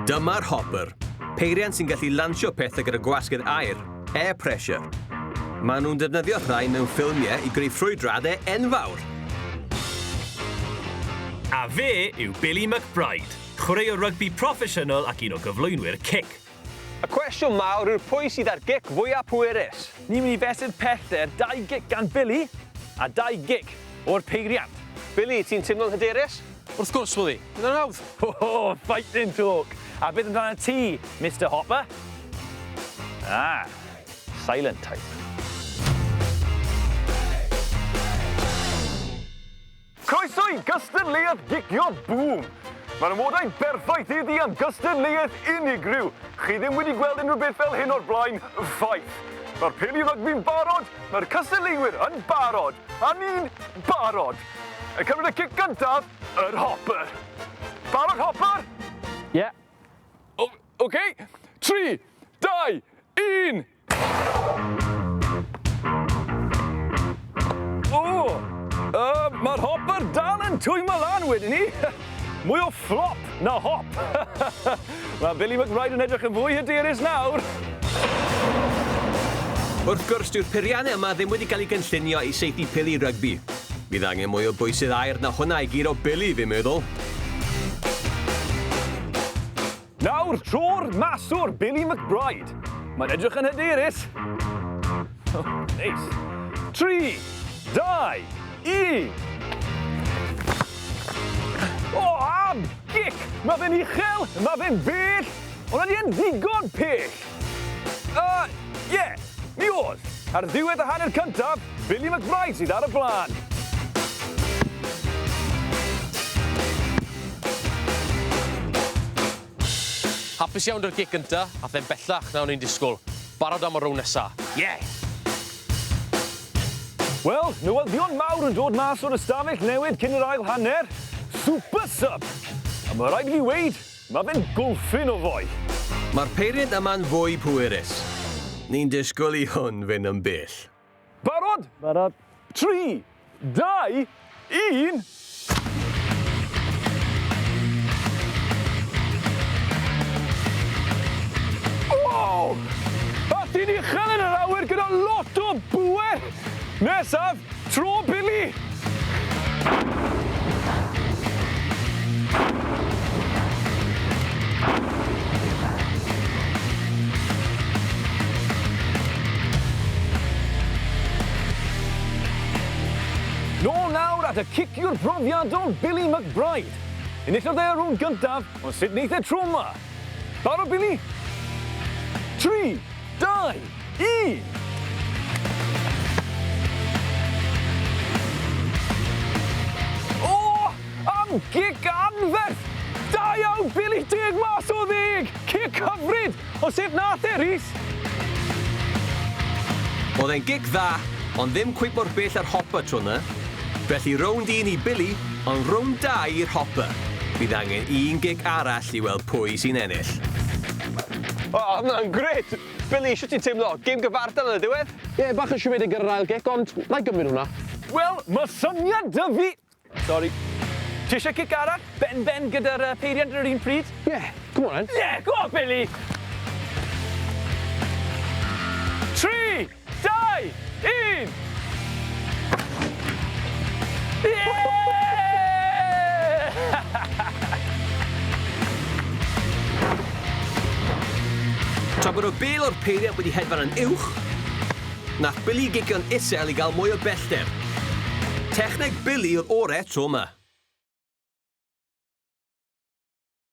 Dyma'r hopper, peiriant sy'n gallu lansio pethau gyda gwasgu'r aer, air pressure. Maen nhw'n defnyddio rhai mewn ffilmiau I greu ffrwydradau enfawr. A fe yw Peli McBryde, chwaraewr rygbi proffesiynol ac un o gyflwynwyr cick. Y cwestiwn mawr yw'r pwy sydd â'r gic fwyaf pwerus. Ni'n mynd I fesur pellter 2 gic gan Peli a 2 gic o'r peiriant. Billy, ti'n teimlo'n hyderus? Wrth gwrs, Willie. Yna'n hawdd. Oh, fighting talk. A beth amdano ti, Mr Hopper? Ah, silent type. Croeso I gystadleuaeth gicio boom. Mae'r amodau berffaith iddi am gystadleuaeth unigryw. Chi ddim wedi gweld unrhyw beth fel hyn o'r blaen, ffaith. Mae'r Peli rygbi'n barod, mae'r cystadleuwyr yn barod, a ni'n barod. Yn cymryd y cic gyntaf, yr hopper. Barod, hopper? Yeah. OK, 3, 2, 1. Mae'r hopper dal yn twymo lan wedyn ni. Mwy o flop na hop. Mae Peli McBryde yn edrych yn fwy hyderus nawr. Wrth gwrs, dyw'r peiriannau yma ddim wedi cael ei gynllunio I saethu Peli rygbi. Bydd angen mwy o bwysydd aer na hwnna I giro Peli, fi'n meddwl. Nawr, tro'r maswr Peli McBryde. Mae'n edrych yn hyderus. Oh, nice. 3, 2, 1. Oh, am gic! Mae fe'n uchel, mae fe'n bell, ond ydy e'n ddigon pell. Mi oedd. Ar ddiwedd y hanner cyntaf, Peli McBryde sydd ar y blaen. Hapus iawn dy'r gic gynta, a then bellach na o'n i'n disgwyl. Barod am y rown nesa. Yeah! Wel, newyddion mawr yn dod mas o'r ystafell newydd cyn yr ail hanner. Super sub! A mae rhaid I fi weid, mae fe'n gwlffin o foi. Mae'r peiriant yma'n fwy pwerus. Ni'n disgwyl I hwn fynd yn bell. Barod? Barod. 3, 2, 1. O! Ath i'n uchel yn yr awyr gyda lot o bwer. Nesaf, tro Peli. Nôl nawr at y ciciwr profiadol Peli McBryde. Enillodd e'r rŵn gyntaf, ond sut wneith e tro yma? Barod, Peli? 3, 2, 1. O! Am gic anferth! Da iawn, Peli, 10 mas o 10! Cic hyfryd! O sut nath e, Rhys? Oedd e'n gic dda, ond ddim cwip mor bell ar hopper tro yna. Felly rownd 1 I Peli, ond rownd 2 i'r hopper. Bydd angen 1 gic arall I weld pwy sy'n ennill. O, hwnna'n gret. Billy, sut ti'n teimlo? Gêm gyfartal yn y diwedd? Ie, bach yn siwedig gyda'r ail gic, ond na I gymryd hwnna. Wel, mae syniad dy fi... Sori. Ti eisiau cic arall? Ben gyda'r peiriant ar yr un pryd? Ie, come on then. Ie, go on, Peli! 3, 2, 1! Tra bod o bel o'r peiriant wedi hedfan yn uwch, nath Peli gicio'n isel I gael mwy o bellter. Techneg Peli o'r orau tro yma.